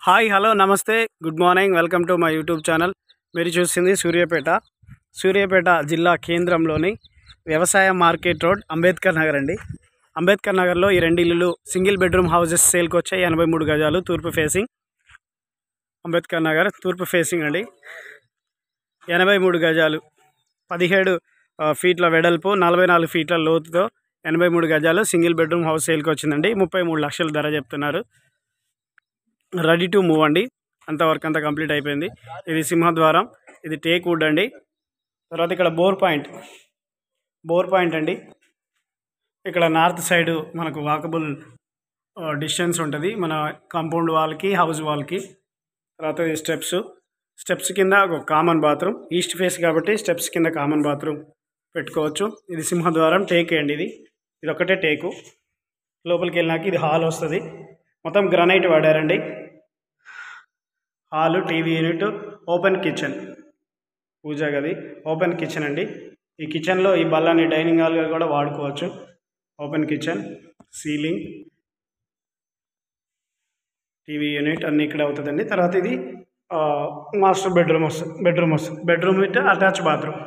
Hi hello నమస్తే good morning welcome to my YouTube channel. మీరు చూస్తుంది సూర్యాపేట జిల్లా కేంద్రంలోని వ్యవసాయ మార్కెట్ రోడ్ అంబేద్కర్ నగర్ అండి. అంబేద్కర్ నగర్లో ఈ రెండు ఇల్లులు సింగిల్ బెడ్రూమ్ హౌసెస్ సేల్కి వచ్చాయి. 83 గజాలు తూర్పు ఫేసింగ్. అంబేద్కర్ నగర్ తూర్పు ఫేసింగ్ అండి. 83 గజాలు 17 ఫీట్ల వెడల్పు 44 ఫీట్ల లోతుతో 83 గజాలు సింగిల్ బెడ్రూమ్ హౌస్ సేల్కి వచ్చిందండి. 33 లక్షల ధర చెప్తున్నారు. రెడీ టు మూవ్ అండి. అంతవరకు అంతా కంప్లీట్ అయిపోయింది. ఇది సింహద్వారం, ఇది టేక్ వుడ్ అండి. తర్వాత ఇక్కడ బోర్ పాయింట్ అండి. ఇక్కడ నార్త్ సైడ్ మనకు వాకబుల్ డిస్టెన్స్ ఉంటుంది మన కాంపౌండ్ వాల్కి, హౌస్ వాల్కి. తర్వాత ఇది స్టెప్స్ కింద ఒక కామన్ బాత్రూమ్, ఈస్ట్ ఫేస్ కాబట్టి స్టెప్స్ కింద కామన్ బాత్రూమ్ పెట్టుకోవచ్చు. ఇది సింహద్వారం, టేక్ అండి. ఇది ఒకటే టేకు. లోపలికి వెళ్ళినాక ఇది హాల్ వస్తుంది. మొత్తం గ్రానైట్ వాడారండి. Hall, TV unit, open kitchen, puja గది, ఓపెన్ కిచెన్ అండి. ఈ కిచెన్లో ఈ బల్లాన్ని డైనింగ్ హాల్గా కూడా వాడుకోవచ్చు. Open kitchen, ceiling, TV unit అన్నీ ఇక్కడ అవుతుందండి. తర్వాత ఇది మాస్టర్ బెడ్రూమ్ వస్తుంది. Bedroom with attach bathroom.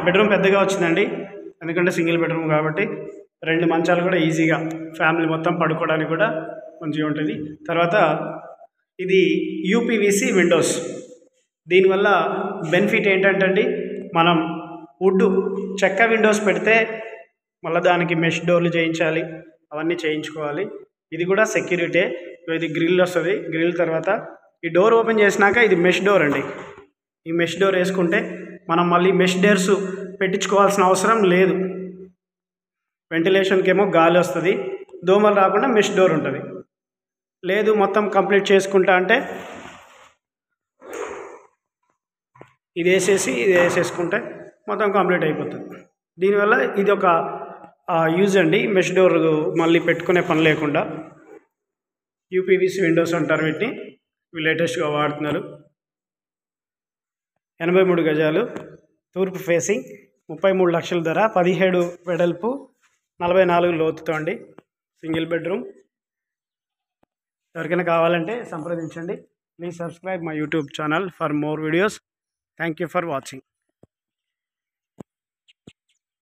Bedroom పెద్దగా వచ్చిందండి, ఎందుకంటే సింగిల్ బెడ్రూమ్ కాబట్టి. 2 మంచాలు కూడా ఈజీగా ఫ్యామిలీ మొత్తం పడుకోవడానికి కూడా మంచిగా ఉంటుంది. తర్వాత ఇది యూపీవీసీ విండోస్. దీనివల్ల బెనిఫిట్ ఏంటంటే అండి, మనం చెక్క విండోస్ పెడితే మళ్ళీ దానికి మెష్ డోర్లు చేయించాలి, అవన్నీ చేయించుకోవాలి. ఇది కూడా సెక్యూరిటీ. ఇది గ్రిల్ వస్తుంది. గ్రిల్ తర్వాత ఈ డోర్ ఓపెన్ చేసినాక ఇది మెష్ డోర్ అండి. ఈ మెష్ డోర్ వేసుకుంటే మనం మళ్ళీ మెష్ డోర్స్ పెట్టించుకోవాల్సిన అవసరం లేదు. వెంటిలేషన్కి ఏమో గాలి వస్తుంది, దోమలు రాకుండా మెష్ డోర్ ఉంటుంది. లేదు మొత్తం కంప్లీట్ చేసుకుంటా అంటే ఇది వేసేసుకుంటే మొత్తం కంప్లీట్ అయిపోతుంది. దీనివల్ల ఇది ఒక యూజ్ అండి. మెష్ డోర్ మళ్ళీ పెట్టుకునే పని లేకుండా యూపీవీసీ విండోస్ అంటారు వీటిని. ఇవి లేటెస్ట్గా వాడుతున్నారు. 83 గజాలు తూర్పు ఫేసింగ్, 33 లక్షల ధర, 17 వెడల్పు, 44 లోతుతో అండి. Single bedroom. ఎవరికైనా కావాలంటే సంప్రదించండి. Please subscribe my YouTube channel for more videos. Thank you for watching.